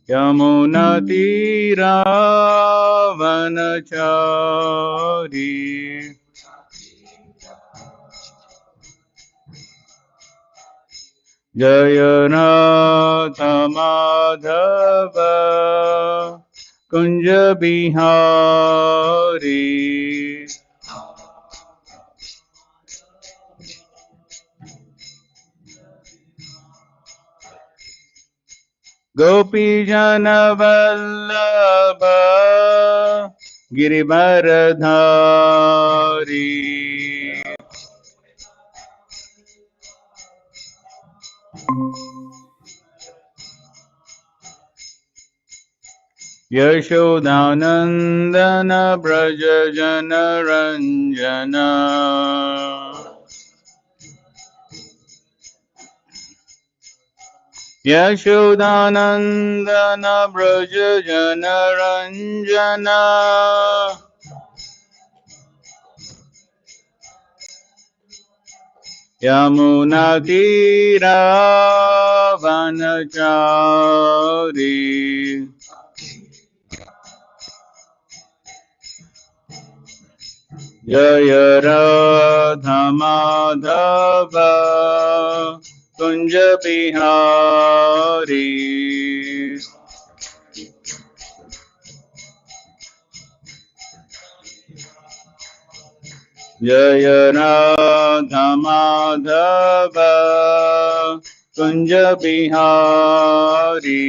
यमुनातीरावनचारी जय नाथ माधव कुंज बिहारी गोपी जन वल्लभ गिरिवरधारी यशोदानंदन ब्रज जन रंजन यशोदानंदन ब्रज जन रंजन यमुनातीरावनचारी जय राधा माधव कुंज बिहारी जय राधा माधव कुंज बिहारी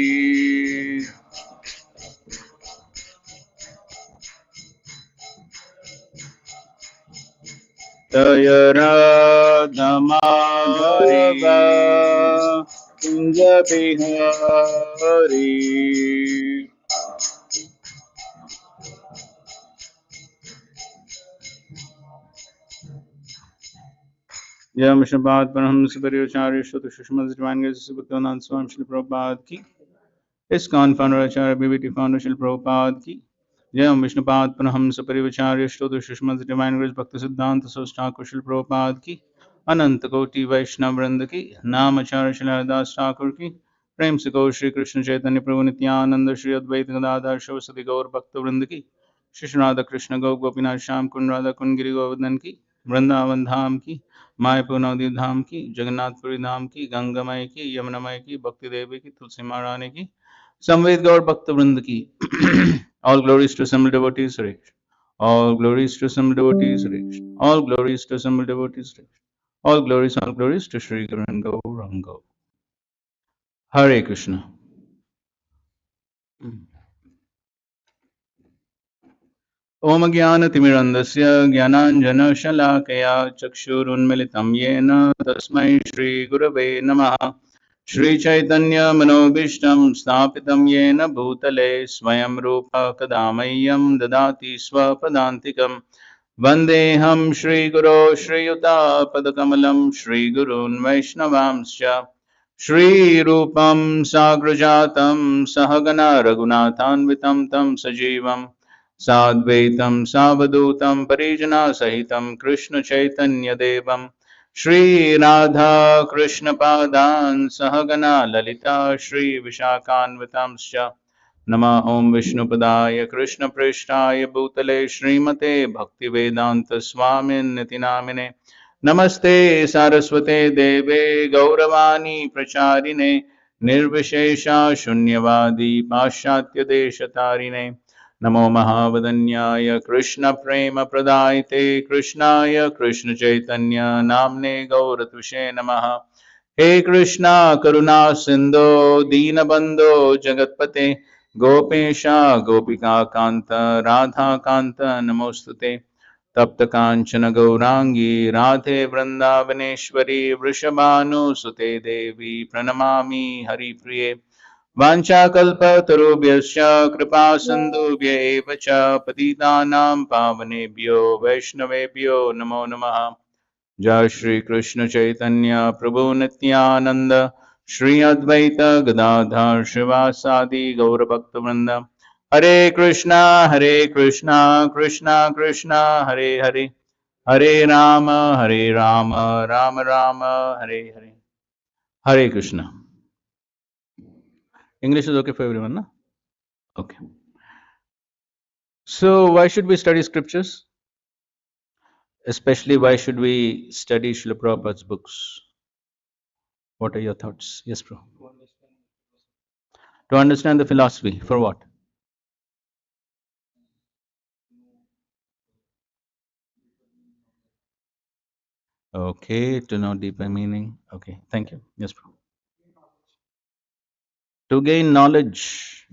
जय राधा माधव कुंज बिहारी जय विष्णुपाद परमहंस परिवाचार्य श्रुत सुषमा डिवाइन ग्रेस भक्तनाथ स्वामी श्री प्रभुपाद की इस्कॉन फाउंडर आचार्य बीबीटी फाउंडर श्री प्रभुपाद की जय विष्णुपाद परमहंस परिवाचार्य श्रुत सुषमा डिवाइन ग्रेस भक्त सिद्धांत ठाकुर श्री प्रभुपाद की अनंत कोटि वैष्णव वृंद की नाम आचार्य श्री हरिदास ठाकुर की प्रेम से गौ श्री कृष्ण चैतन्य प्रभु नित्यानंद श्री अद्वैत गदाधर शिवसति गौर भक्त वृंद की श्री राधा कृष्ण गौ गोपीनाथ श्याम कुंड राधा कुंड गिरि गोवर्धन की वृंदावन धाम की मायापुर नवदीप धाम की जगन्नाथपुरी धाम की गंगामय की यमुनामय की भक्ति देवी की तुलसी महारानी की संवेद गौर भक्त वृंद की all glories to assembled devotees Hare Krishna. All glories to assembled devotees Hare Krishna. All glories to assembled devotees Hare Krishna. All glories to Sri Guru and Gauranga. Hare Krishna. ओम ज्ञानतिमिरन्धस्य ज्ञानाञ्जनशलाकया चक्षुरुन्मिलितं येन तस्मै श्रीगुरवे नमः। श्रीचैतन्यमनोभीष्टं स्थापितं येन भूतले स्वयं रूप कदा मह्यं ददाति स्वपदान्तिकं। वन्देऽहं श्रीगुरो श्रीयुतापदकमलं श्रीगुरून् वैष्णवांश्च श्रीरूपं साग्रजातं सहगना रघुनाथान्वितं तं सजीवं साद्वैतं सावधूतं परिजनसहितं कृष्णचैतन्यदेवं श्रीराधा कृष्णपादान् सहगना ललिता श्रीविशाखान्वितांश्च नमः ॐ विष्णुपदाय कृष्णप्रेष्ठाय भूतले श्रीमते भक्तिवेदान्तस्वामिन्निति नामिने नमस्ते सारस्वते देवे गौरवाणी प्रचारिणे निर्विशेषा शून्यवादी पाश्चात्यदेशतारिणे नमो महावदन्याय कृष्ण प्रेम प्रदायते कृष्णाय कृष्ण चैतन्य नामने गौरतुषे नमः। हे कृष्णा करुणा सिंधो दीनबंधो जगतपते गोपेशा गोपिका कांत राधा कांत नमोस्तुते। तप्त कांचन गौरांगी राधे वृंदावनेश्वरी वृषभानुसुते देवी प्रणमामि हरिप्रिये। वाञ्छाकल्पतरुभ्यश्च कृपा सिन्धुभ्य एव च पतितानां पावनेभ्यो वैष्णवेभ्यो नमो नमः। जय श्री कृष्ण चैतन्य प्रभु नित्यानंद श्री अद्वैत गदाधर शिवासादि गौरभक्तवृंद। हरे कृष्णा कृष्णा कृष्णा हरे हरे हरे राम राम राम हरे हरे। हरे Krishna. English is okay for everyone, no? Okay. So why should we study scriptures? Especially why should we study Srila Prabhupada's books? What are your thoughts? Yes, bro. To understand the philosophy. For what? Okay, to know deeper meaning. Okay, thank you. Yes, bro. To gain knowledge.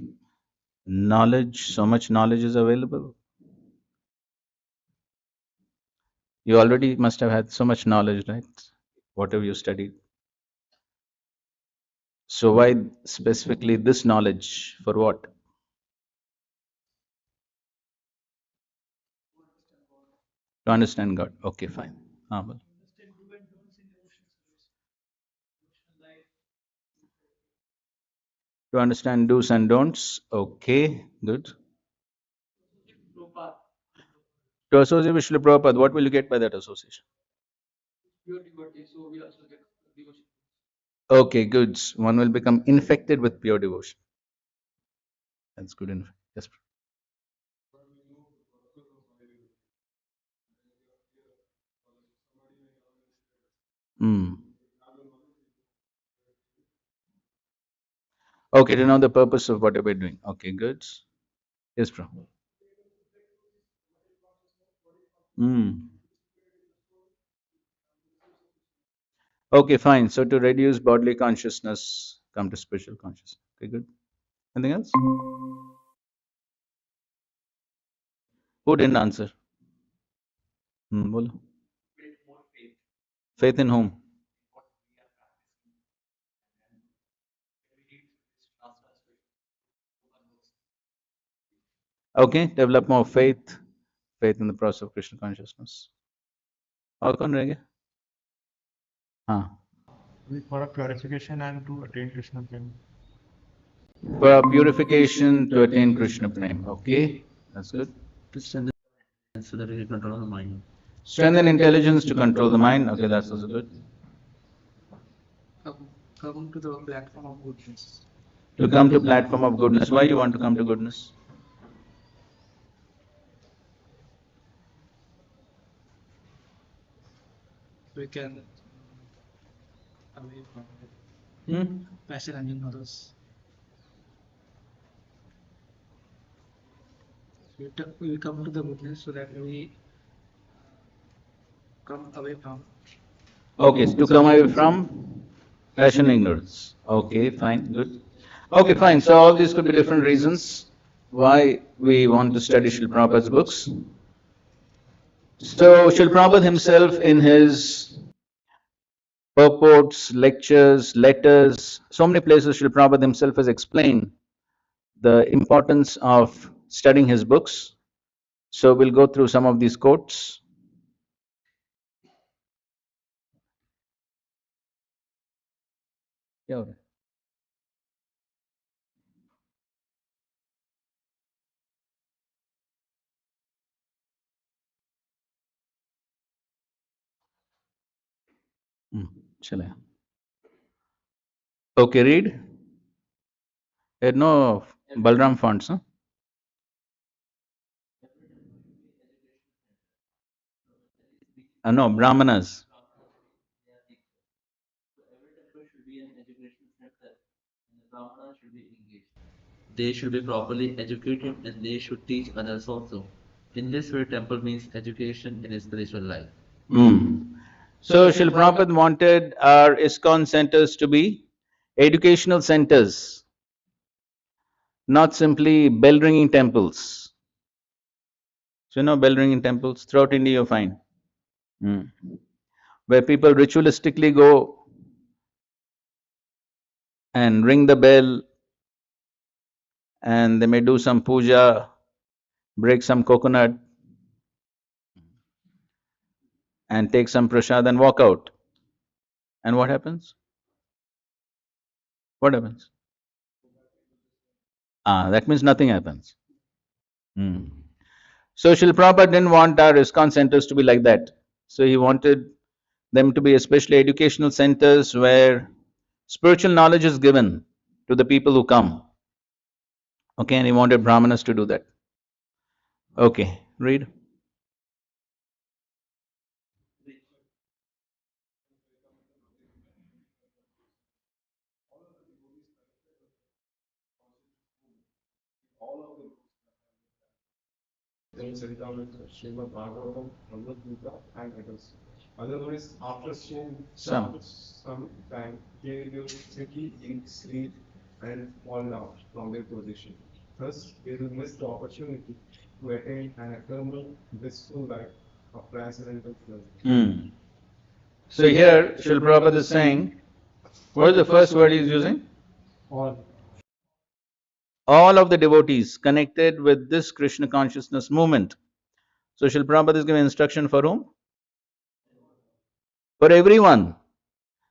Knowledge, so much knowledge is available. You already must have had so much knowledge, right? Whatever you studied. So why specifically this knowledge? For what? To understand God. Okay, fine. Well. To understand do's and don'ts. Okay, good. To associate with Srila Prabhupada, what will you get by that association? Okay, good. One will become infected with pure devotion. That's good. Yes. Hmm. Okay, to know the purpose of whatever we're doing. Okay, good. Yes, bro. Hmm. Okay, fine. So to reduce bodily consciousness, come to spiritual consciousness. Okay, good. Anything else? Who didn't answer? Bolo. Faith in whom? Okay, develop more faith. Faith in the process of Krishna consciousness. और कौन रह गया? हाँ. For purification and to attain Krishna Prem. For purification to attain Krishna Prem. Okay, that's good. To strengthen so that we can control the mind. Strengthen intelligence to control the mind. Okay, that's also good. Come to the platform of goodness. To come to platform of goodness. Why you want to come to goodness? We can away from Hmm? passion and ignorance. We come to the goodness so that we come away from. Okay, so to come away from passion and ignorance. Okay, fine, good. Okay, fine. So all these could be different reasons why we want to study Srila Prabhupada's books. So Srila Prabhupada himself in his purports, lectures, letters, so many places Srila Prabhupada himself has explained the importance of studying his books. So we'll go through some of these quotes. क्या हो रहा है? चले. Okay, read. No Balram fonts, huh? No, Brahmanas. They should be properly educated and they should teach others also. In this way, temple means education in a spiritual life. So Srila Prabhupada wanted our ISKCON centers to be educational centers, not simply bell ringing temples. So you know bell ringing temples throughout India you find, where people ritualistically go and ring the bell, and they may do some puja, break some coconut, and take some prasad and walk out. And what happens? What happens? That means nothing happens. So Srila Prabhupada didn't want our ISKCON centers to be like that. So he wanted them to be especially educational centers where spiritual knowledge is given. to the people who come. Okay, and he wanted Brahmanas to do that. Okay, read. Then Charitamrita, Srimad Bhagavatam, Bhagavad Gita, and others. Otherwise, after some time, they will simply eat, sleep, and fall down from their position. Thus, they will miss the opportunity to attain an eternal, blissful life of transcendental flow. So here, Srila Prabhupada is saying, what is the first word he is using? All. All of the devotees connected with this Krishna consciousness movement. So Srila Prabhupada is giving instruction for whom? For everyone.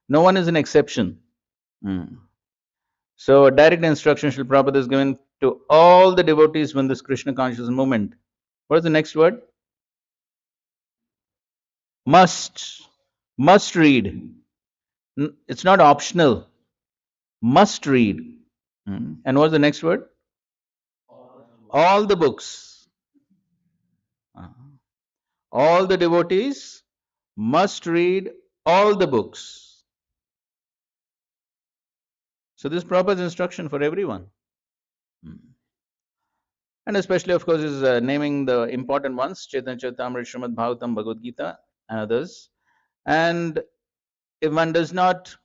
No one is an exception. So a direct instruction Srila Prabhupada is given to all the devotees in this Krishna consciousness movement. What is the next word? Must. Must read. It's not optional. Must read. And what's the next word? All the books. All the devotees must read all the books. So this Prabhupada's instruction for everyone. And especially, of course, is naming the important ones, Chaitanya Charitamrita, Srimad Bhagavatam, Bhagavad Gita, and others. And if one does not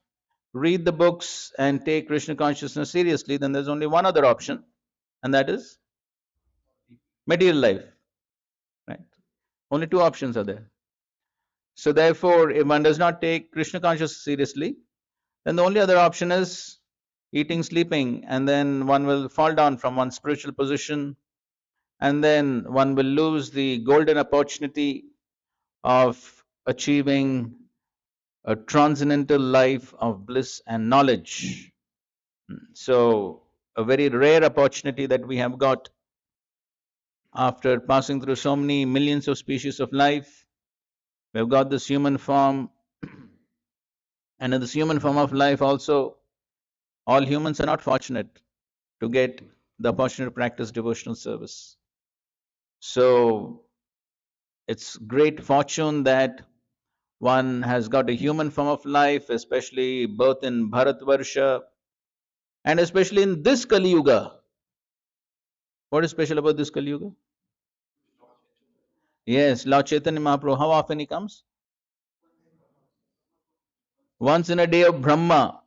read the books and take Krishna consciousness seriously, then there's only one other option, and that is material life. Right? Only two options are there. So therefore, if one does not take Krishna consciousness seriously, then the only other option is eating, sleeping, and then one will fall down from one's spiritual position, and then one will lose the golden opportunity of achieving a transcendental life of bliss and knowledge. So, a very rare opportunity that we have got after passing through so many millions of species of life. We have got this human form, and in this human form of life, also, all humans are not fortunate to get the opportunity to practice devotional service. So, it's great fortune that one has got a human form of life, especially both in Bharatvarsha and especially in this Kali Yuga. What is special about this Kali Yuga? Yes, Lord Chaitanya Mahaprabhu, how often he comes? Once in a day of Brahma.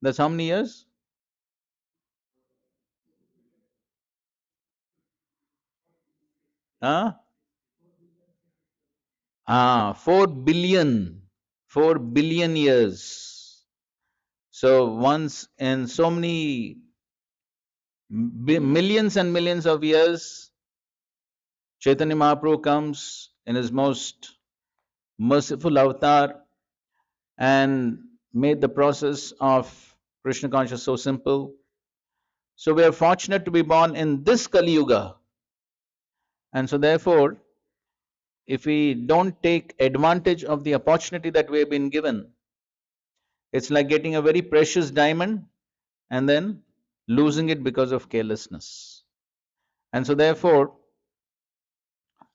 That's how many years? Huh? 4 billion. 4 billion years. So once in so many millions and millions of years, Chaitanya Mahaprabhu comes in his most merciful avatar and made the process of Krishna consciousness so simple. So we are fortunate to be born in this Kali Yuga. And so therefore, if we don't take advantage of the opportunity that we have been given, it's like getting a very precious diamond and then losing it because of carelessness. And so therefore,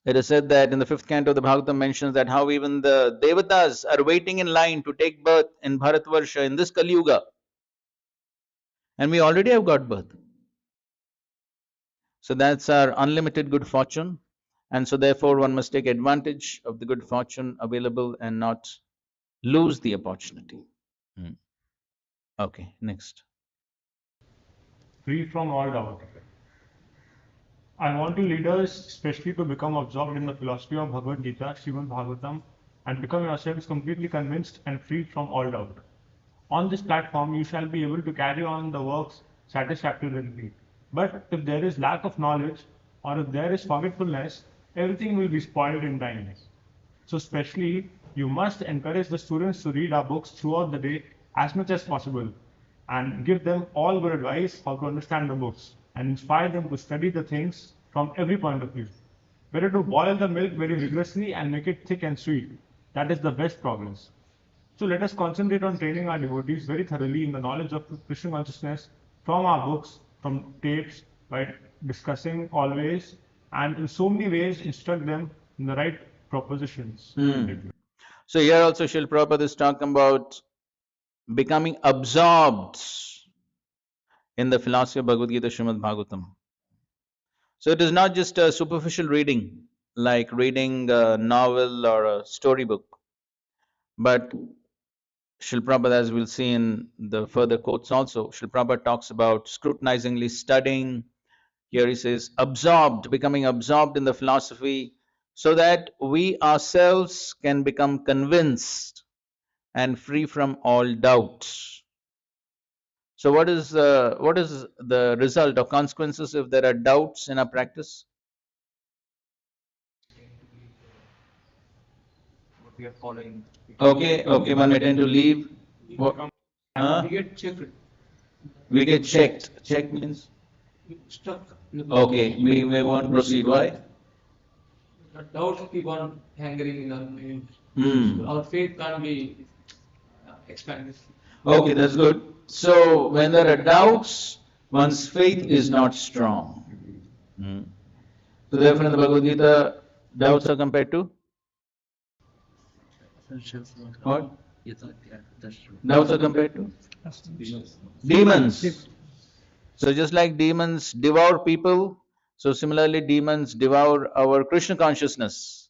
it is said that in the 5th canto of the Bhagavatam mentions that how even the Devatas are waiting in line to take birth in Bharatvarsha in this Kali Yuga. And we already have got birth. So that's our unlimited good fortune. And so therefore one must take advantage of the good fortune available and not lose the opportunity. Okay, next. Free from all doubt. I want to lead us especially to become absorbed in the philosophy of Bhagavad Gita, Srimad Bhagavatam, and become yourselves completely convinced and freed from all doubt. On this platform, you shall be able to carry on the works satisfactorily. But if there is lack of knowledge, or if there is forgetfulness, everything will be spoiled in time. So especially, you must encourage the students to read our books throughout the day as much as possible and give them all good advice how to understand the books and inspire them to study the things from every point of view. Better to boil the milk very vigorously and make it thick and sweet. That is the best progress. So let us concentrate on training our devotees very thoroughly in the knowledge of Krishna consciousness from our books, from tapes, by discussing always, and in so many ways instruct them in the right propositions. So here also Srila Prabhupada is talking about becoming absorbed in the philosophy of Bhagavad Gita Srimad Bhagavatam. So it is not just a superficial reading, like reading a novel or a storybook, but Srila Prabhupada, as we'll see in the further quotes also, Srila Prabhupada talks about scrutinizingly studying. Here he says, absorbed, becoming absorbed in the philosophy, so that we ourselves can become convinced and free from all doubts. So what is the result or consequences if there are doubts in our practice? We are following. Okay, when we tend to leave, what, We get checked. we get checked. Check means? Stuck. Okay, we won't proceed. Why? The doubts keep on hanging in our mind. Hmm. Our faith can't be expanded. Okay, that's good. So when there are doubts, one's faith is not strong. Hmm. So therefore in the Bhagavad Gita, doubts are compared to what? Yes, yeah, that's true. Doubts are compared to demons. So just like demons devour people, so similarly demons devour our Krishna consciousness.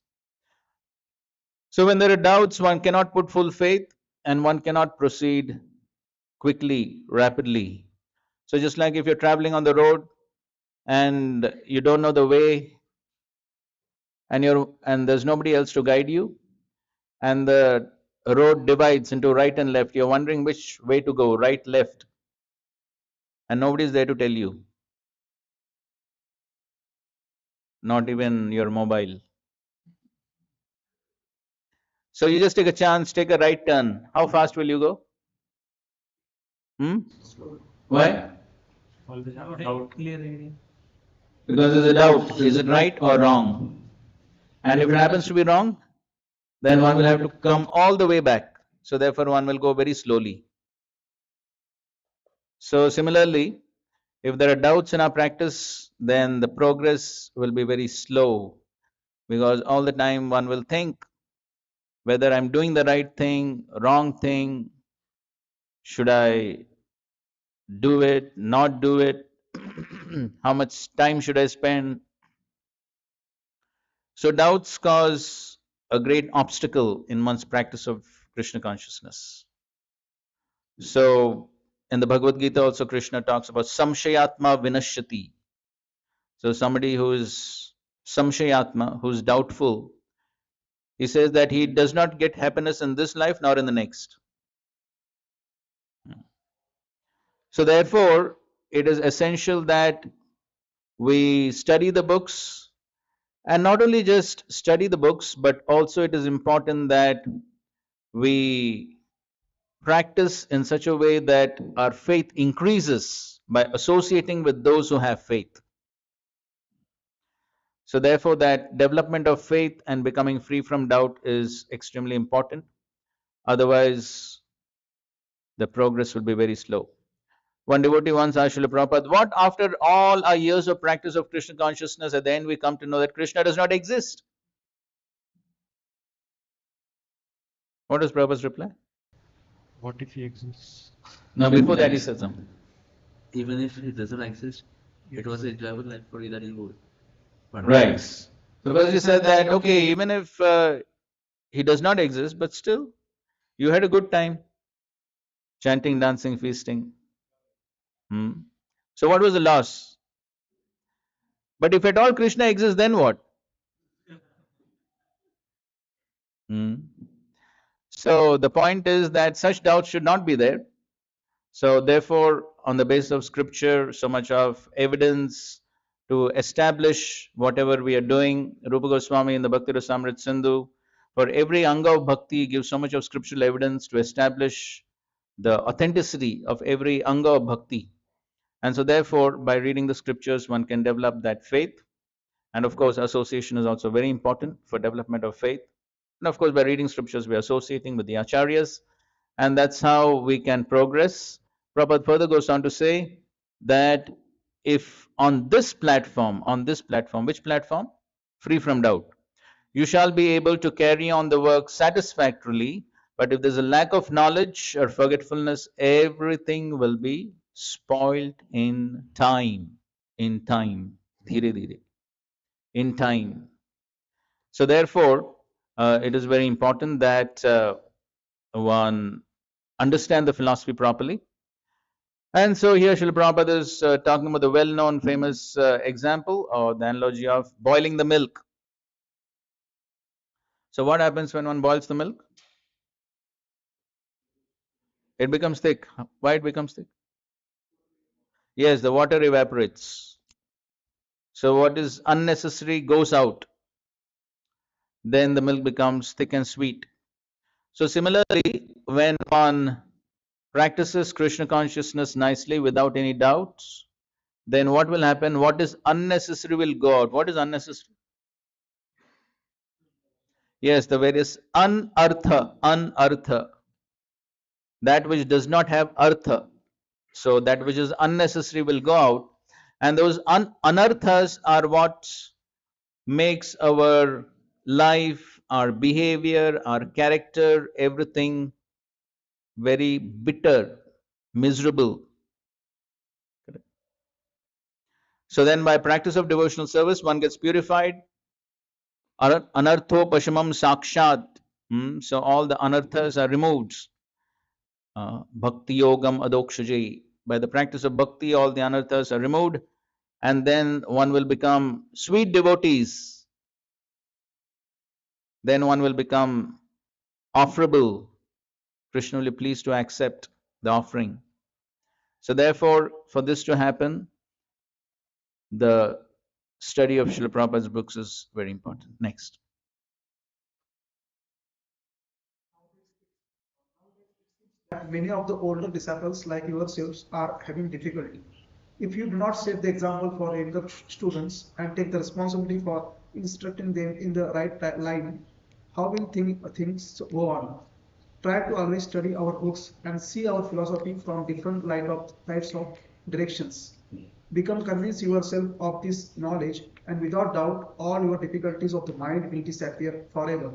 So when there are doubts, one cannot put full faith and one cannot proceed quickly, rapidly. So just like if you're traveling on the road and you don't know the way and there's nobody else to guide you, and the road divides into right and left, you're wondering which way to go, right, left, and nobody's there to tell you, not even your mobile. So you just take a chance, take a right turn. How fast will you go? Why? Doubt. Because there's a doubt. Is it right or wrong? And if it happens to be wrong, then one will have to come all the way back. So therefore one will go very slowly. So similarly, if there are doubts in our practice, then the progress will be very slow, because all the time one will think whether I'm doing the right thing, wrong thing, should I do it, not do it, how much time should I spend. So doubts cause a great obstacle in one's practice of Krishna consciousness. So in the Bhagavad Gita also Krishna talks about samshayatma vinashyati. So somebody who is samshayatma, who is doubtful, he says that he does not get happiness in this life nor in the next. So therefore, it is essential that we study the books, and not only just study the books, but also it is important that we practice in such a way that our faith increases by associating with those who have faith. So therefore that development of faith and becoming free from doubt is extremely important. Otherwise, the progress will be very slow. One devotee once asked Srila Prabhupada, what after all our years of practice of Krishna consciousness, at the end we come to know that Krishna does not exist? What was Prabhupada's reply? What if he exists? No, before that he said something. Even if it doesn't exist, it was an enjoyable life for you that you would. Right. So because he said that, okay, even if he does not exist, but still, you had a good time, chanting, dancing, feasting. So what was the loss? But if at all Krishna exists, then what? So the point is that such doubts should not be there. So therefore, on the basis of scripture, so much of evidence to establish whatever we are doing, Rupa Goswami in the Bhakti Rasamrit Sindhu, for every anga of bhakti gives so much of scriptural evidence to establish the authenticity of every anga of bhakti. And so therefore, by reading the scriptures, one can develop that faith. And of course, association is also very important for development of faith. And of course, by reading scriptures, we are associating with the acharyas. and that's how we can progress. Prabhupada further goes on to say that if on this platform, which platform? Free from doubt, you shall be able to carry on the work satisfactorily, but if there's a lack of knowledge or forgetfulness, everything will be spoiled in time. In time. Dhire dhire. In time. So therefore, it is very important that one understand the philosophy properly. And so here Srila Prabhupada is talking about the well-known famous example or the analogy of boiling the milk. So what happens when one boils the milk? It becomes thick. Why it becomes thick? Yes, the water evaporates. So what is unnecessary goes out. Then the milk becomes thick and sweet. So similarly, when one practices Krishna consciousness nicely without any doubts, then what will happen? What is unnecessary will go out. What is unnecessary? Yes, the various unartha, that which does not have artha. So that which is unnecessary will go out, and those anarthas are what makes our life, our behavior, our character, everything very bitter, miserable. So then by practice of devotional service, one gets purified. Anartho pashamam sakshat. So all the anarthas are removed. Bhakti yogam adokshaji. By the practice of bhakti, all the anarthas are removed, and then one will become sweet devotees. Then one will become offerable. Krishna will be pleased to accept the offering. So therefore, for this to happen, the study of Srila Prabhupada's books is very important. Next. Many of the older disciples like yourselves are having difficulty. If you do not set the example for younger students and take the responsibility for instructing them in the right line, how will things go on? Try to always study our books and see our philosophy from different types of directions. Become convinced yourself of this knowledge, and without doubt, all your difficulties of the mind will disappear forever,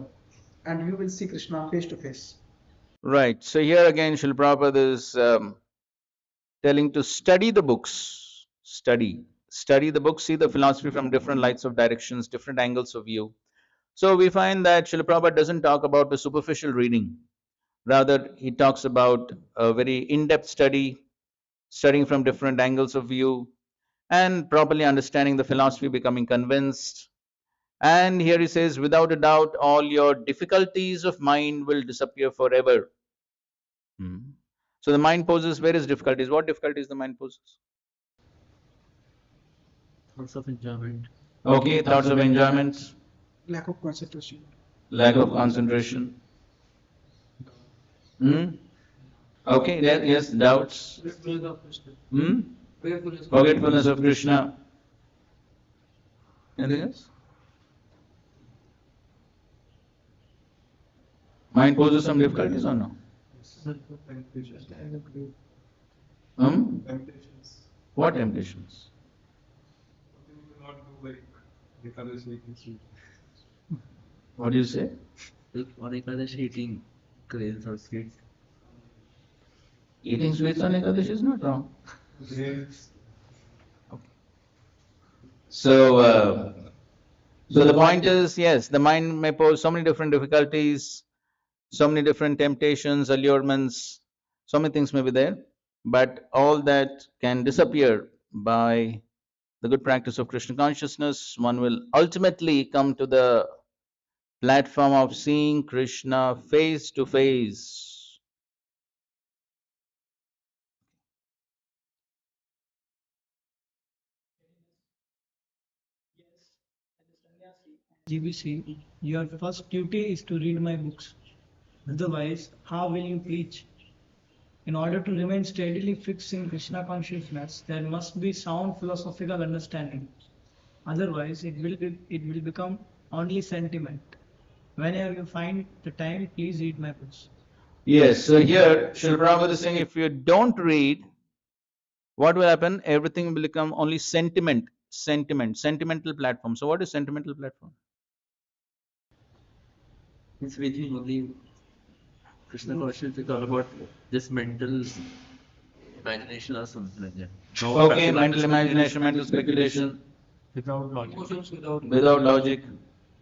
and you will see Krishna face to face. Right. So here again, Srila Prabhupada is telling to study the books. Study the books, see the philosophy from different lights of directions, different angles of view. So we find that Srila Prabhupada doesn't talk about the superficial reading. Rather, he talks about a very in-depth study, studying from different angles of view, and properly understanding the philosophy, becoming convinced. And here he says, without a doubt, all your difficulties of mind will disappear forever. So the mind poses various difficulties. What difficulties the mind poses? Thoughts of enjoyment. Okay, thoughts of enjoyment, Lack of concentration. lack of concentration. Okay, yes, doubts. Forgetfulness of Krishna. Forgetfulness of Krishna. Anything else? Mind poses some difficulties or no? What temptations? What do you say? Like on Ekadashi eating grains or sweets. Eating sweets on Ekadashi is not wrong. Okay. So, so the point is, yes, the mind may pose so many different difficulties, so many different temptations, allurements, so many things may be there, but all that can disappear by the good practice of Krishna consciousness. One will ultimately come to the platform of seeing Krishna face to face. GBC, your first duty is to read my books. Otherwise, how will you preach? In order to remain steadily fixed in Krishna consciousness, there must be sound philosophical understanding. Otherwise, it will become only sentiment. Whenever you find the time, please read my books. Yes, so here Srila Prabhupada is saying if you don't read, what will happen? Everything will become only sentimental platform. So what is sentimental platform? It's really only Krishna consciousness is all about this mental imagination or something like that. No Okay, practical mental understanding. imagination, mental speculation, Without logic. Emotions without without logic,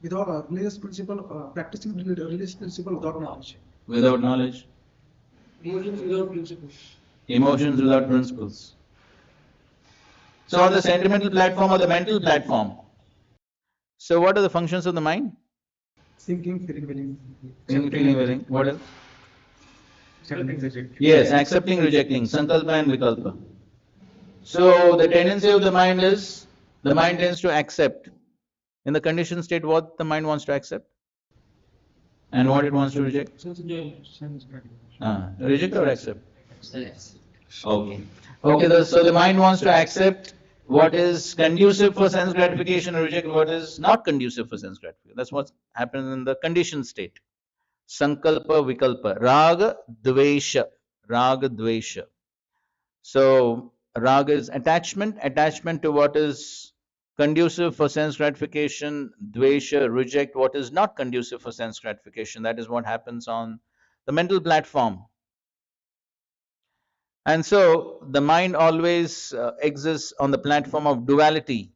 Without religious principle, practicing religious principle without knowledge. without knowledge, emotions without principles. emotions without principles. So on the sentimental platform or the mental platform. So what are the functions of the mind? Thinking, feeling, willing. Feeling, willing. What else? Accepting, rejecting. Yes, accepting, rejecting, sankalpa and vikalpa. So the tendency of the mind is, the mind tends to accept. In the conditioned state, what the mind wants to accept? And what it wants to reject? Sense enjoyment. Sense gratification. Reject or accept? Yes. Okay. Okay, so the mind wants to accept what is conducive for sense gratification and reject what is not conducive for sense gratification. That's what happens in the conditioned state. Sankalpa, vikalpa, raga, dvesha, raga, dvesha. So raga is attachment to what is conducive for sense gratification, dvesha, reject what is not conducive for sense gratification. That is what happens on the mental platform. And so the mind always exists on the platform of duality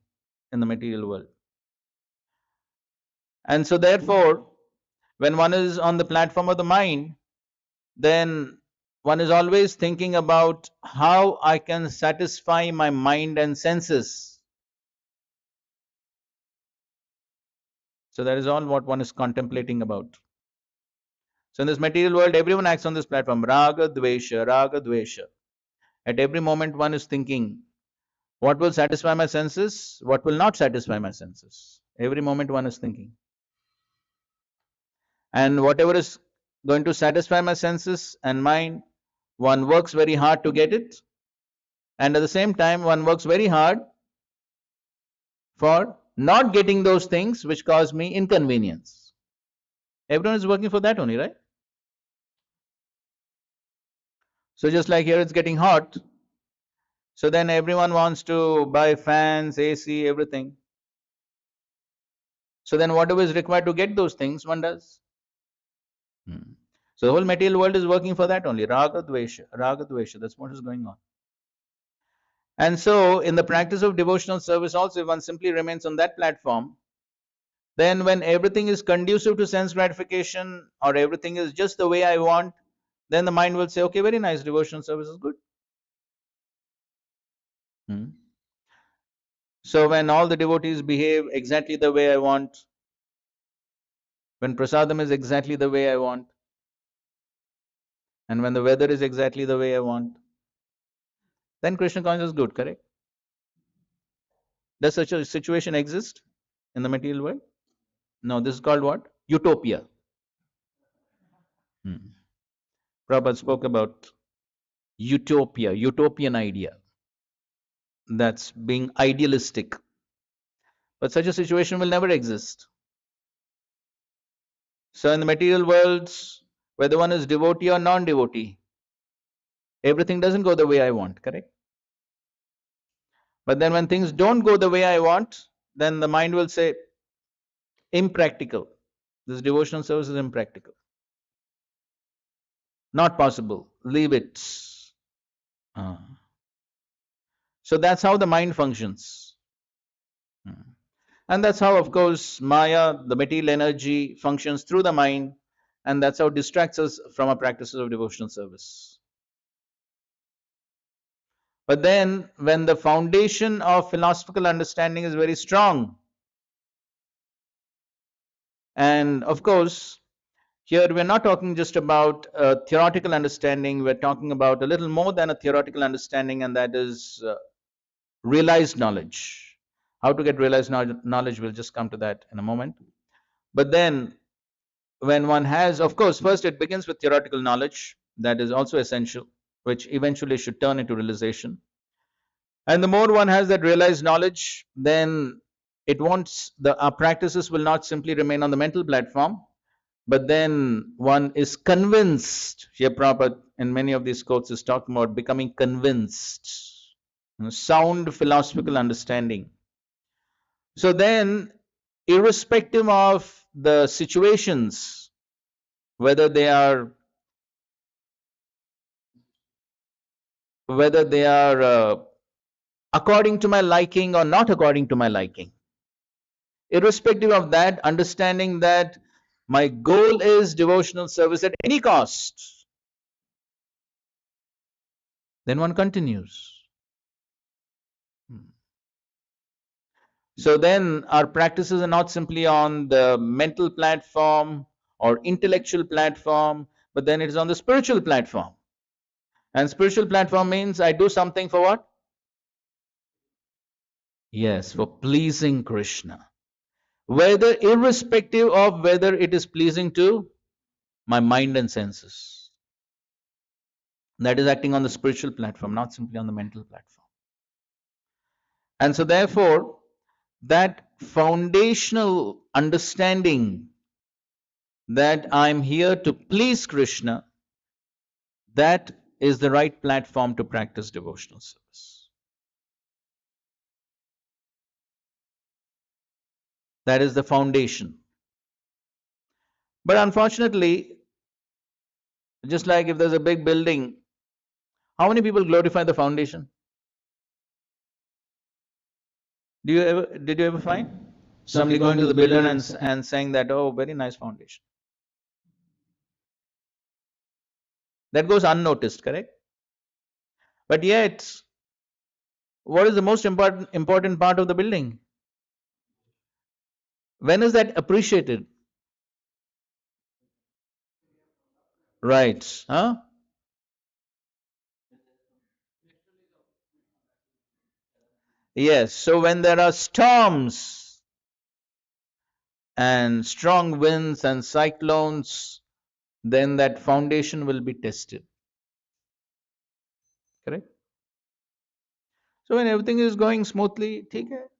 in the material world. And so therefore, when one is on the platform of the mind, then one is always thinking about how I can satisfy my mind and senses. So that is all what one is contemplating about. So in this material world, everyone acts on this platform. Raga, dvesha, raga, dvesha. At every moment, one is thinking, what will satisfy my senses? What will not satisfy my senses? Every moment, one is thinking. And whatever is going to satisfy my senses and mind, one works very hard to get it. And at the same time, one works very hard for not getting those things which cause me inconvenience. Everyone is working for that only, right? So just like here it's getting hot, so then everyone wants to buy fans, AC, everything. So then whatever is required to get those things, one does. So the whole material world is working for that only. Raga, dvesha, that's what is going on. And so in the practice of devotional service also, if one simply remains on that platform, then when everything is conducive to sense gratification or everything is just the way I want, then the mind will say, okay, very nice, devotional service is good. So when all the devotees behave exactly the way I want, when prasadam is exactly the way I want, and when the weather is exactly the way I want, then Krishna consciousness is good, correct? Does such a situation exist in the material world? No, this is called what? Utopia. Prabhupada spoke about utopia, utopian idea. That's being idealistic. But such a situation will never exist. So in the material worlds, whether one is devotee or non-devotee, everything doesn't go the way I want, correct? But then when things don't go the way I want, then the mind will say, impractical. This devotional service is impractical. Not possible. Leave it. So that's how the mind functions. And that's how, of course, Maya, the material energy, functions through the mind, and that's how it distracts us from our practices of devotional service. But then, when the foundation of philosophical understanding is very strong, and of course, here we're not talking just about a theoretical understanding, we're talking about a little more than a theoretical understanding, and that is realized knowledge. How to get realized knowledge, we'll just come to that in a moment. But then, when one has, of course, first it begins with theoretical knowledge, that is also essential, which eventually should turn into realization. And the more one has that realized knowledge, then it won't, our practices will not simply remain on the mental platform, but then one is convinced. Here Prabhupada in many of these quotes is talking about becoming convinced, sound philosophical understanding. So then, irrespective of the situations, whether they are according to my liking or not according to my liking, irrespective of that, understanding that my goal is devotional service at any cost, then one continues. So then our practices are not simply on the mental platform or intellectual platform, but then it is on the spiritual platform. And spiritual platform means I do something for what? Yes, for pleasing Krishna. Whether irrespective of whether it is pleasing to my mind and senses. That is acting on the spiritual platform, not simply on the mental platform. And so therefore, that foundational understanding that I'm here to please Krishna, that is the right platform to practice devotional service. That is the foundation. But unfortunately, just like if there's a big building, how many people glorify the foundation? Did you ever find somebody going to the builder and saying that, oh, very nice foundation? That goes unnoticed, correct? But yet, what is the most important part of the building? When is that appreciated? Right. Huh? Yes. So when there are storms and strong winds and cyclones, then that foundation will be tested. Correct? So when everything is going smoothly, take it.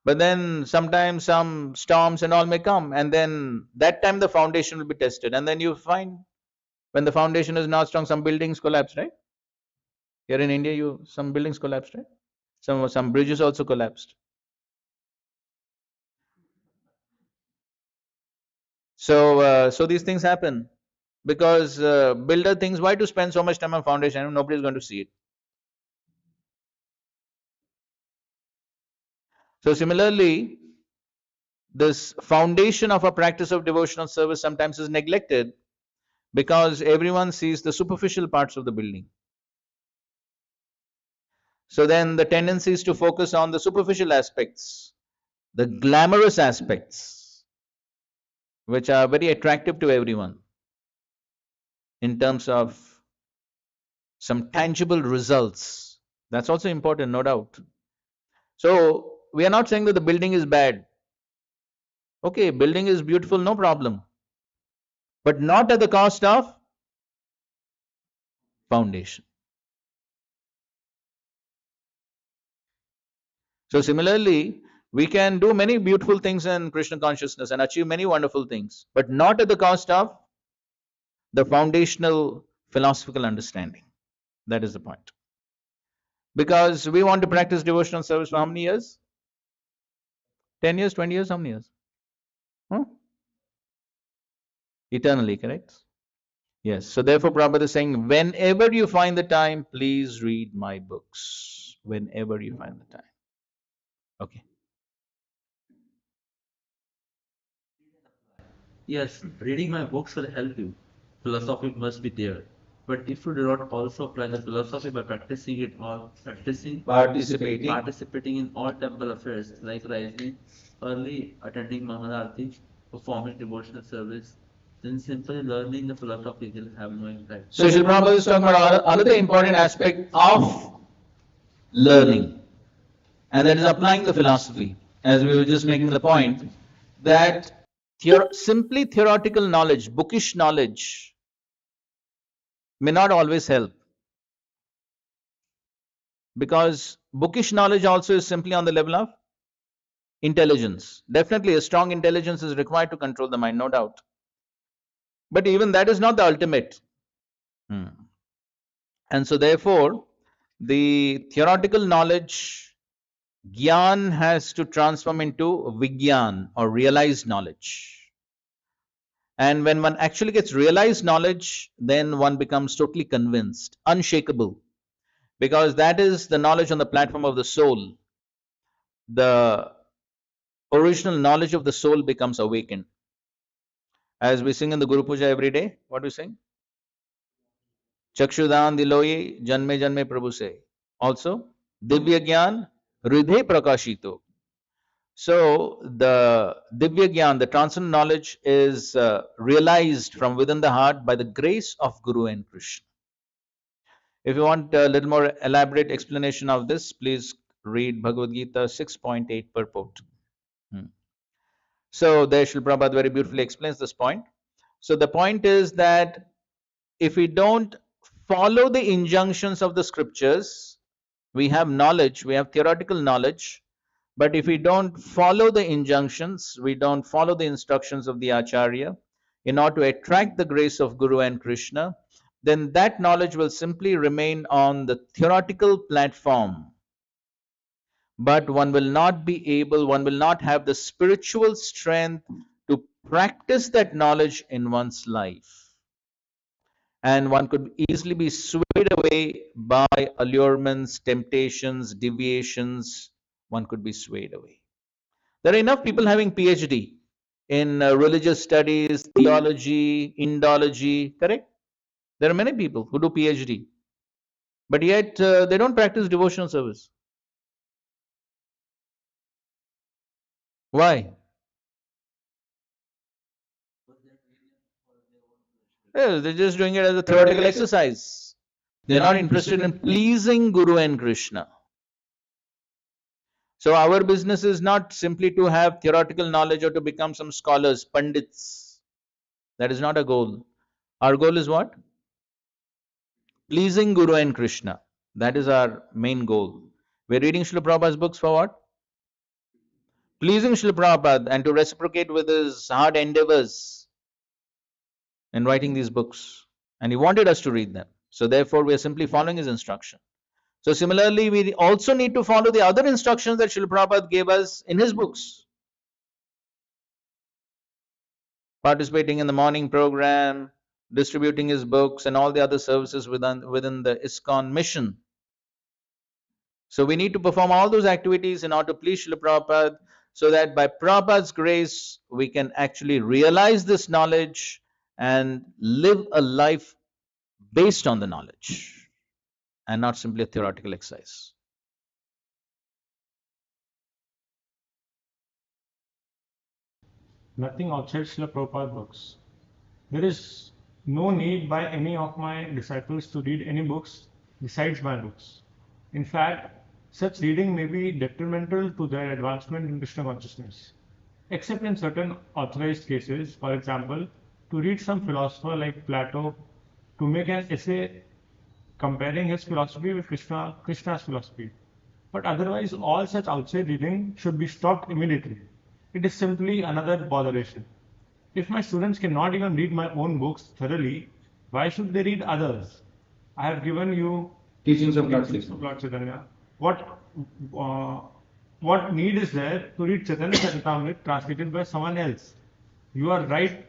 But then sometimes some storms and all may come, and then that time the foundation will be tested. And then you find when the foundation is not strong, some buildings collapse, right? Here in India, some buildings collapsed, right? Some bridges also collapsed. So these things happen because builder thinks, why to spend so much time on foundation if nobody is going to see it? So similarly, this foundation of a practice of devotional service sometimes is neglected because everyone sees the superficial parts of the building. So then the tendency is to focus on the superficial aspects, the glamorous aspects, which are very attractive to everyone in terms of some tangible results. That's also important, no doubt. So we are not saying that the building is bad. Okay, building is beautiful, no problem. But not at the cost of foundation. So similarly, we can do many beautiful things in Krishna consciousness and achieve many wonderful things, but not at the cost of the foundational philosophical understanding. That is the point. Because we want to practice devotional service for how many years? 10 years, 20 years, how many years? Huh? Eternally, correct? Yes. So therefore, Prabhupada is saying, whenever you find the time, please read my books. Whenever you find the time. Okay. Yes, reading my books will help you. Philosophy must be there. But if you do not also apply the philosophy by practicing it or participating in all temple affairs like rising early, attending Maharati, performing devotional service, then simply learning the philosophy will have no impact. So Srila Prabhupada is talking about another important aspect of learning, and that is applying the philosophy. As we were just making the point, that simply theoretical knowledge, bookish knowledge, may not always help. Because bookish knowledge also is simply on the level of intelligence. Definitely a strong intelligence is required to control the mind, no doubt. But even that is not the ultimate. And so therefore, the theoretical knowledge, Gyan, has to transform into Vigyan, or realized knowledge. And when one actually gets realized knowledge, then one becomes totally convinced, unshakable, because that is the knowledge on the platform of the soul. The original knowledge of the soul becomes awakened. As we sing in the Guru Puja every day, what do we sing? Chakshudan diloye janme janme prabhu se. Also, Divya Gyan Hridhe Prakashito. So the Divya Gyan, the transcendent knowledge, is realized from within the heart by the grace of Guru and Krishna. If you want a little more elaborate explanation of this, please read Bhagavad Gita 6.8 purport. So there Srila Prabhupada very beautifully explains this point. So the point is that if we don't follow the injunctions of the scriptures, we have knowledge, we have theoretical knowledge, but if we don't follow the injunctions, we don't follow the instructions of the Acharya in order to attract the grace of Guru and Krishna, then that knowledge will simply remain on the theoretical platform. But one will not have the spiritual strength to practice that knowledge in one's life. And one could easily be swayed away by allurements, temptations, deviations. One could be swayed away. There are enough people having PhD in religious studies, theology, Indology, correct? There are many people who do PhD, but yet they don't practice devotional service. Why? Yeah, they're just doing it as a theoretical exercise. They're not interested in pleasing Guru and Krishna. So our business is not simply to have theoretical knowledge or to become some scholars, pandits. That is not a goal. Our goal is what? Pleasing Guru and Krishna. That is our main goal. We're reading Srila Prabhupada's books for what? Pleasing Srila Prabhupada and to reciprocate with his hard endeavors in writing these books. And he wanted us to read them. So therefore we are simply following his instruction. So similarly, we also need to follow the other instructions that Srila Prabhupada gave us in his books. Participating in the morning program, distributing his books, and all the other services within the ISKCON mission. So we need to perform all those activities in order to please Srila Prabhupada, so that by Prabhupada's grace, we can actually realize this knowledge and live a life based on the knowledge and not simply a theoretical exercise. Nothing outside Srila Prabhupada's books. There is no need by any of my disciples to read any books besides my books. In fact, such reading may be detrimental to their advancement in Krishna consciousness, except in certain authorized cases. For example, to read some philosopher like Plato, to make an essay comparing his philosophy with Krishna's philosophy. But otherwise, all such outside reading should be stopped immediately. It is simply another botheration. If my students cannot even read my own books thoroughly, why should they read others? I have given you Teachings of Lord Chaitanya. What need is there to read Chaitanya Charitamrita translated by someone else? You are right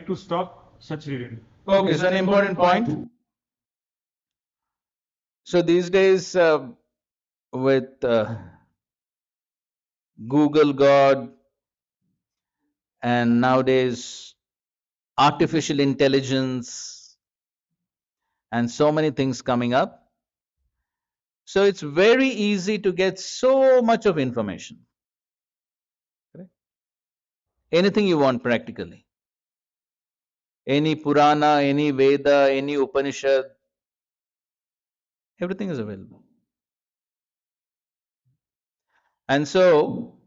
to stop such reading. Okay, it's an important point. So these days, with Google God and nowadays artificial intelligence and so many things coming up, so it's very easy to get so much of information. Anything you want practically. Any Purana, any Veda, any Upanishad, everything is available. And so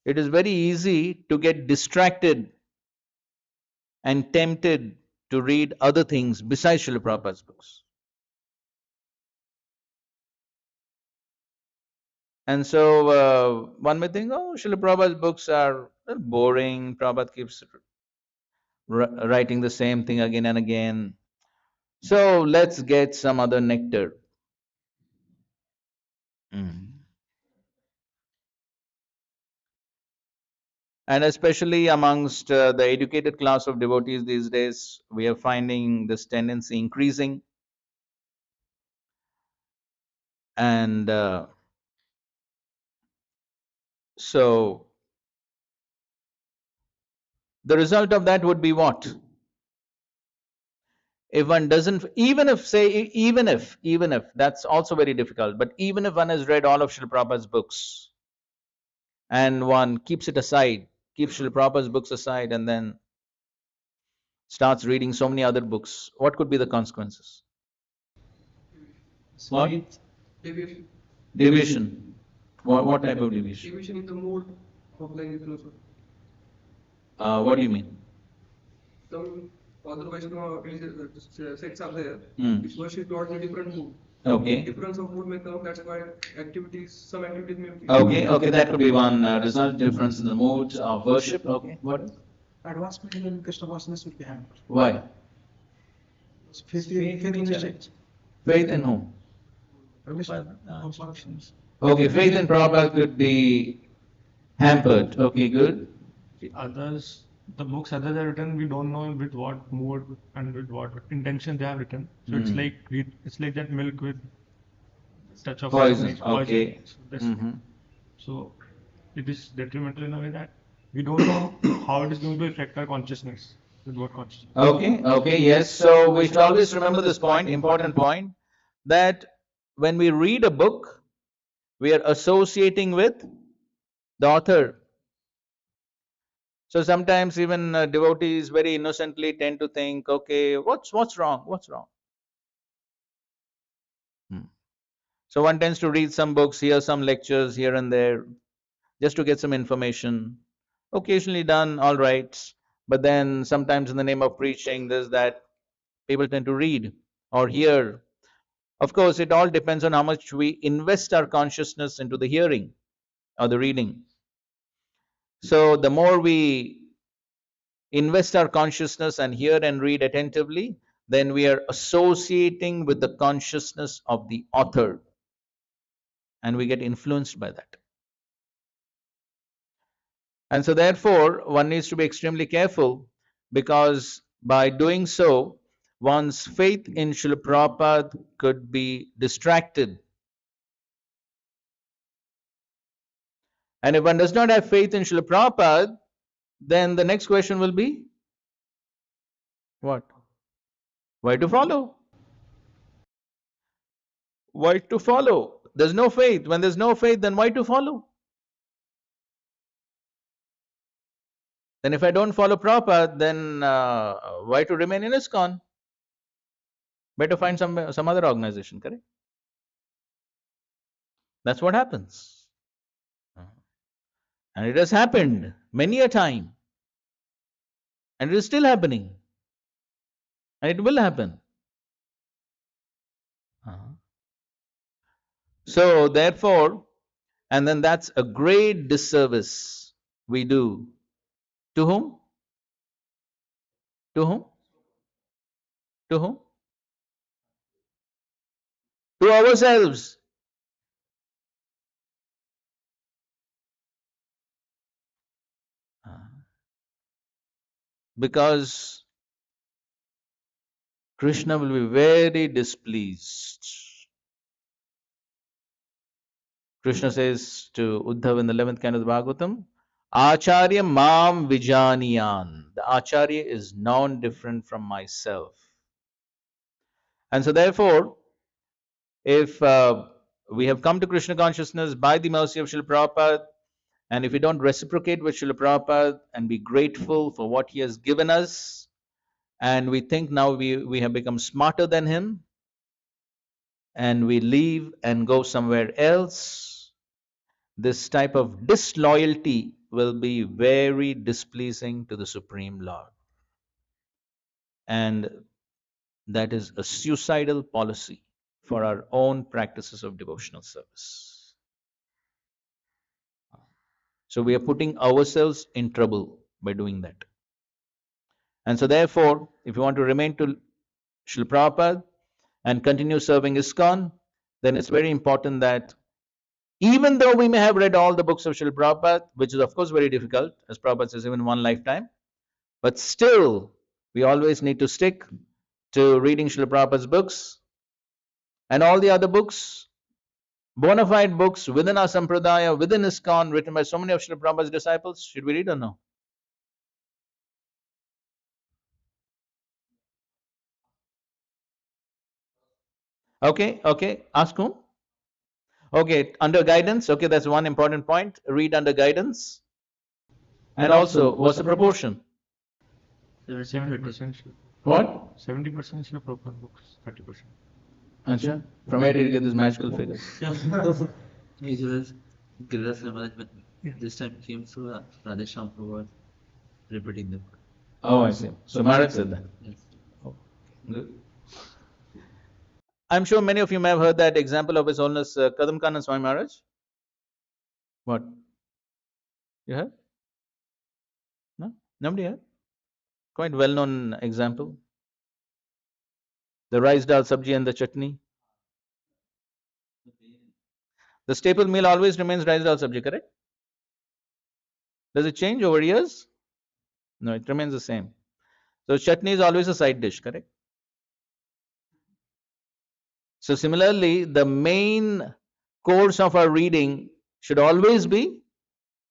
it is very easy to get distracted and tempted to read other things besides Srila Prabhupada's books. And so one may think, oh, Srila Prabhupada's books are boring. Prabhupada keeps writing the same thing again and again. So let's get some other nectar. Mm. And especially amongst the educated class of devotees these days, we are finding this tendency increasing. And so the result of that would be what? If one doesn't, even if, say, even if, that's also very difficult, but even if one has read all of Srila Prabhupada's books and one keeps it aside, keeps Srila Prabhupada's books aside, and then starts reading so many other books, what could be the consequences? What? Deviation. Deviation. What type of deviation? Deviation in the mode of the philosophy. What do you mean? Some other Vaishnava sects are there Hmm. which worship God in a different mood. Okay. Difference of mood may come, that's why some activities may be. Okay, that could be one result, difference in the mood of worship. Okay, what else? Advancement in Krishna consciousness will be hampered. Why? Faith in the church. Faith in whom? Functions. Okay, faith in Prabhupada could be hampered. Okay, good. The others, the books others have written, we don't know with what mood and with what intention they have written. So it's like it's like that milk with touch of Poison. Okay. So, that's- Mhm. so it is detrimental in a way that we don't know how it is going to affect our consciousness. With what consciousness? Okay, yes. So we should always remember this point, important point, that when we read a book, we are associating with the author. So sometimes even devotees very innocently tend to think, okay, what's wrong? What's wrong? Hmm. So one tends to read some books, hear some lectures here and there, just to get some information. Occasionally done, all right. But then sometimes in the name of preaching, this, that, people tend to read or hear. Of course, it all depends on how much we invest our consciousness into the hearing or the reading. So the more we invest our consciousness and hear and read attentively, then we are associating with the consciousness of the author and we get influenced by that. And so therefore, one needs to be extremely careful, because by doing so, one's faith in Srila Prabhupada could be distracted. And if one does not have faith in Srila Prabhupada, then the next question will be, what? Why to follow? Why to follow? There's no faith. When there's no faith, then why to follow? Then if I don't follow Prabhupada, then why to remain in ISKCON? Better find some other organization, correct? That's what happens. And it has happened many a time. And it is still happening. And it will happen. So therefore, and then that's a great disservice we do. To whom? To whom? To whom? To ourselves. Because Krishna will be very displeased. Krishna says to Uddhav in the 11th canto of the Bhagavatam, Acharya Mam Vijaniyan. The Acharya is non-different from myself. And so therefore, if we have come to Krishna consciousness by the mercy of Srila Prabhupada, and if we don't reciprocate with Srila Prabhupada and be grateful for what he has given us, and we think now we have become smarter than him, and we leave and go somewhere else, this type of disloyalty will be very displeasing to the Supreme Lord. And that is a suicidal policy for our own practices of devotional service. So we are putting ourselves in trouble by doing that. And so therefore, if you want to remain to Srila Prabhupada and continue serving ISKCON, then it's very important that even though we may have read all the books of Srila Prabhupada, which is of course very difficult, as Prabhupada says, even one lifetime, but still we always need to stick to reading Srila Prabhupada's books and all the other books, bona fide books within our Sampradaya, within ISKCON, written by so many of Srila Prabhupada's disciples. Should we read or no? Okay, ask whom? Okay, under guidance. Okay, that's one important point. Read under guidance. And also, what's the proportion? 70%. What? 70% Srila Prabhupada books, 30%. Acha, from where did you get this magical figure? It was Giriraj Maharaj, but this time came through Radhesham Prabhupada repeating the book. Oh, I see. So Maharaj said that. Yes. Oh, good. I'm sure many of you may have heard that example of His Holiness Kadam Kanan Swami Maharaj. What? You heard? No? Nobody heard? Quite well known example. The rice dal sabji and the chutney. The staple meal always remains rice dal sabji, correct? Does it change over years? No, it remains the same. So chutney is always a side dish, correct? So similarly, the main course of our reading should always be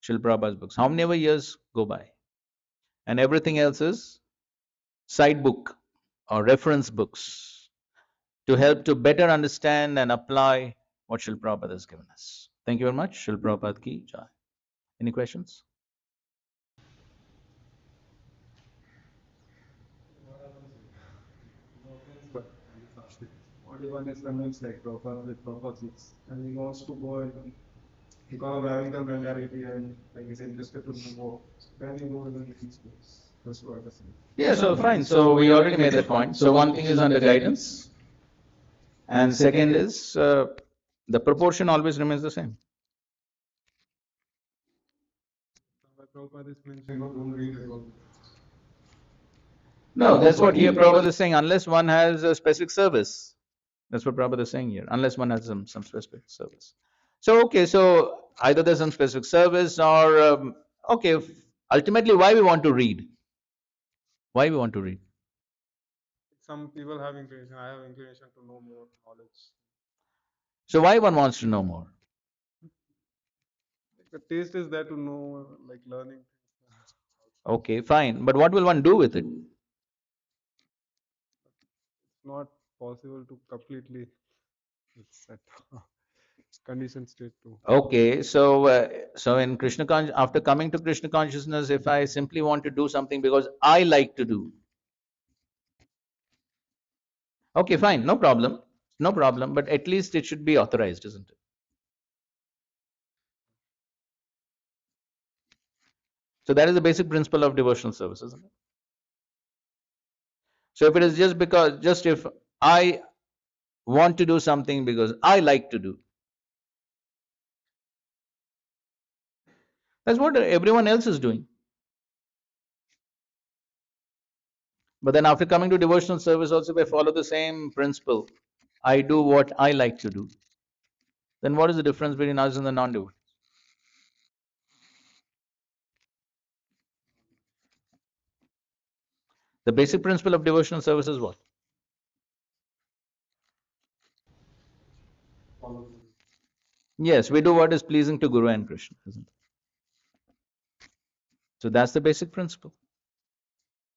Srila Prabhupada's books. How many ever years go by? And everything else is side book or reference books to help to better understand and apply what Srila Prabhupada has given us. Thank you very much. Srila Prabhupada ki jai. Any questions? One is convinced like Prabhupada with Prabhupada's and he wants to go and because of having the familiarity and like he's interested to know more. So can he go in these books? That's what I was saying. Yeah, so fine. So we already made that point. So one thing is under guidance, and second is the proportion always remains the same. But Prabhupada is mentioning don't read it all. No, that's what here Prabhupada is saying. Unless one has a specific service, that's what Prabhupada is saying here. Unless one has some specific service. So okay, so either there's some specific service or okay. Ultimately, why we want to read? Why we want to read? Some people have inclination. I have inclination to know more knowledge. So why one wants to know more? The taste is there to know, like learning things. Okay, fine. But what will one do with it? It's not possible to completely set condition state too. Okay, so in after coming to Krishna consciousness, if I simply want to do something because I like to do, okay, fine, no problem, no problem. But at least it should be authorized, isn't it? So that is the basic principle of devotional service, isn't it? So if it is just if I want to do something because I like to do, that's what everyone else is doing. But then after coming to devotional service, also if I follow the same principle, I do what I like to do, then what is the difference between us and the non-devotees? The basic principle of devotional service is what? Yes, we do what is pleasing to Guru and Krishna, isn't it? So that's the basic principle.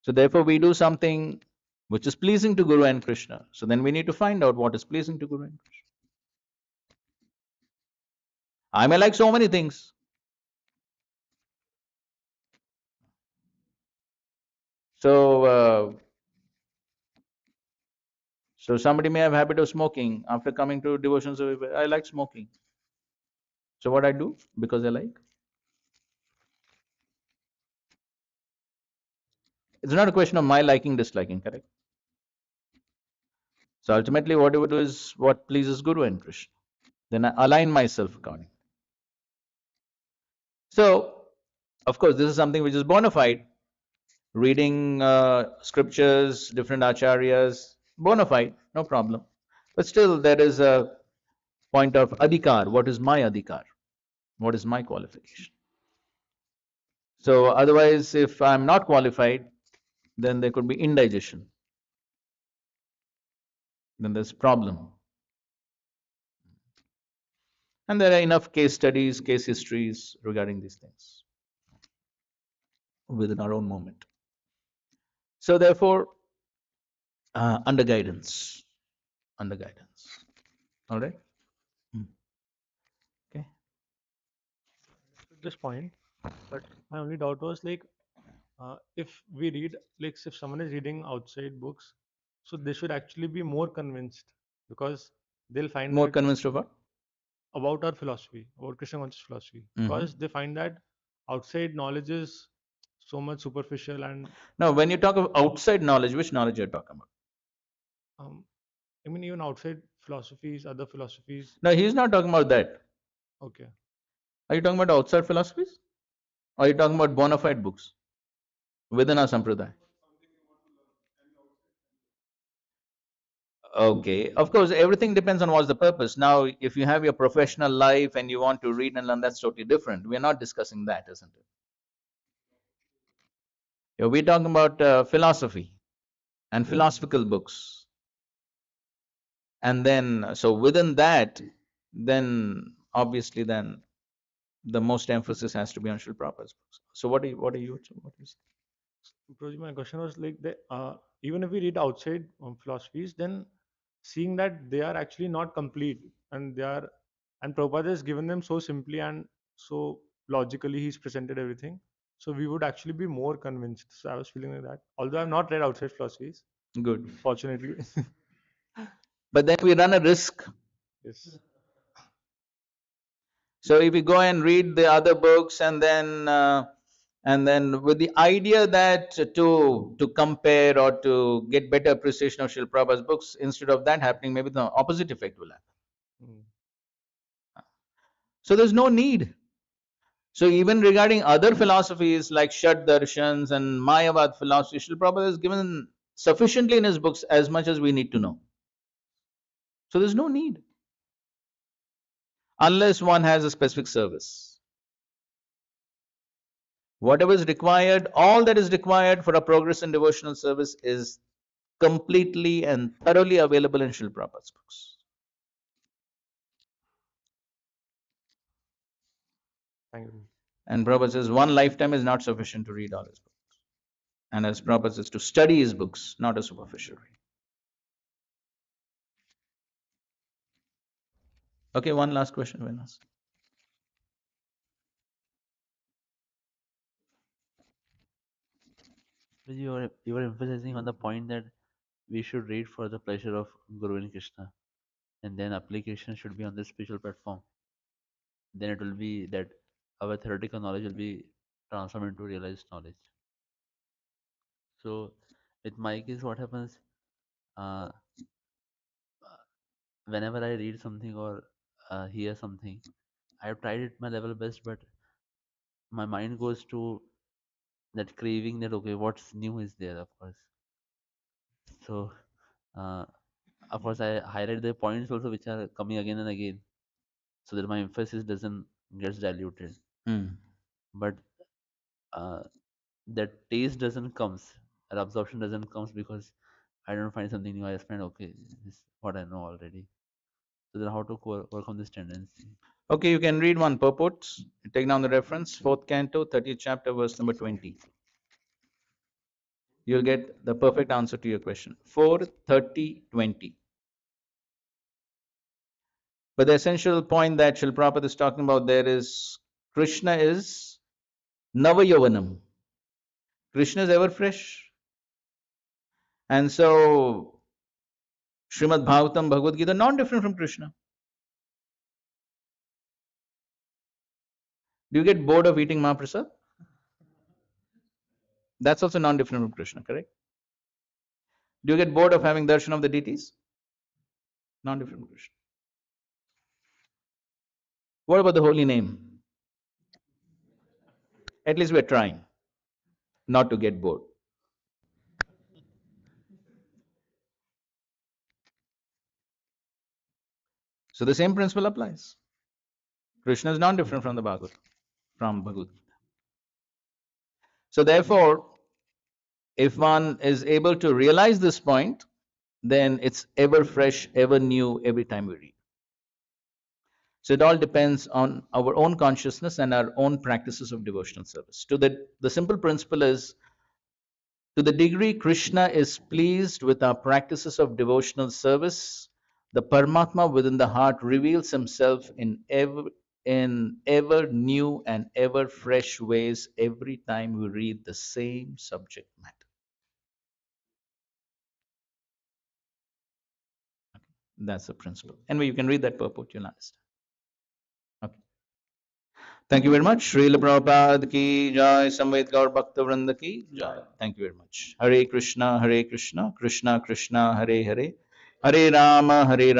So therefore we do something which is pleasing to Guru and Krishna. So then we need to find out what is pleasing to Guru and Krishna. I may like so many things. So somebody may have habit of smoking. After coming to devotional service, I like smoking. So what I do? Because I like. It's not a question of my liking, disliking, correct? So ultimately what I would do is what pleases Guru and Krishna. Then I align myself accordingly. So, of course, this is something which is bona fide. Reading scriptures, different acharyas, bona fide, no problem. But still, there is a point of adhikar. What is my adhikar? What is my qualification? So, otherwise, if I'm not qualified, then there could be indigestion. Then there's problem. And there are enough case studies, case histories regarding these things within our own movement. So, therefore, under guidance, under guidance. All right. Okay. This point, but my only doubt was like, if we read, like, if someone is reading outside books, so they should actually be more convinced because they'll find More that convinced of what? about our philosophy, about Krishna conscious philosophy, because they find that outside knowledge is so much superficial and Now, when you talk of outside knowledge, which knowledge you're talking about? I mean even outside philosophies, other philosophies. No, he's not talking about that. Okay. Are you talking about outside philosophies? Or are you talking about bona fide books within our sampradaya? Okay, of course, everything depends on what's the purpose. Now, if you have your professional life and you want to read and learn, that's totally different. We're not discussing that, isn't it? Yeah, we're talking about philosophy and philosophical books. And then, so within that, then obviously, then the most emphasis has to be on Srila Prabhupada's books. So, what are you saying? Prabhuji, my question was like, even if we read outside philosophies, then seeing that they are actually not complete and Prabhupada has given them so simply and so logically, he's presented everything. So we would actually be more convinced. So I was feeling like that. Although I've not read outside philosophies, Good. fortunately. But then we run a risk. Yes. So if we go and read the other books and then with the idea that to compare or to get better appreciation of Srila Prabhupada's books, instead of that happening, maybe the opposite effect will happen. So there's no need. So even regarding other philosophies like Shat Darshans and Mayavad philosophy, Srila Prabhupada has given sufficiently in his books as much as we need to know. So there's no need. Unless one has a specific service. Whatever is required, all that is required for a progress in devotional service is completely and thoroughly available in Srila Prabhupada's books. Thank you. And Prabhupada says one lifetime is not sufficient to read all his books. And as Prabhupada says, to study his books, not a superficial read. Okay, one last question, Venas. You were emphasizing on the point that we should read for the pleasure of Guru and Krishna, and then application should be on the spiritual platform. Then it will be that our theoretical knowledge will be transformed into realized knowledge. So, with my case, what happens? Uh, Whenever I read something or hear something, I've tried it my level best, but my mind goes to that craving that okay, what's new is there, of course. So, uh, of course, I highlight the points also which are coming again and again, so that my emphasis doesn't gets diluted. But that taste doesn't comes, or absorption doesn't comes because I don't find something new. I just find okay, this is what I know already. So then, how to overcome this tendency? Okay, you can read one purport. Take down the reference, 4th canto, 30th chapter, verse number 20. You'll get the perfect answer to your question. 4:30:20. But the essential point that Srila Prabhupada is talking about there is Krishna is Navayovanam. Krishna is ever fresh. And so Srimad Bhagavatam, Bhagavad Gita, not different from Krishna. Do you get bored of eating Mahaprasad? That's also non different from Krishna, correct? Do you get bored of having darshan of the deities? Non different from Krishna. What about the holy name? At least we're trying not to get bored. So the same principle applies. Krishna is not different from the Bhagavad, from Bhagavad Gita. So therefore, if one is able to realize this point, then it's ever fresh, ever new every time we read. So it all depends on our own consciousness and our own practices of devotional service. The simple principle is, to the degree Krishna is pleased with our practices of devotional service, the Paramatma within the heart reveals himself in ever new and ever fresh ways every time we read the same subject matter. That's the principle. Anyway, you can read that purport, you'll understand. Okay. Thank you very much. Srila Prabhupada ki jai, Samved Gaur Bhakta Vrinda ki jai. Thank you very much. Hare Krishna, Krishna Krishna, Hare Hare, Hare Rama, Hare Rama.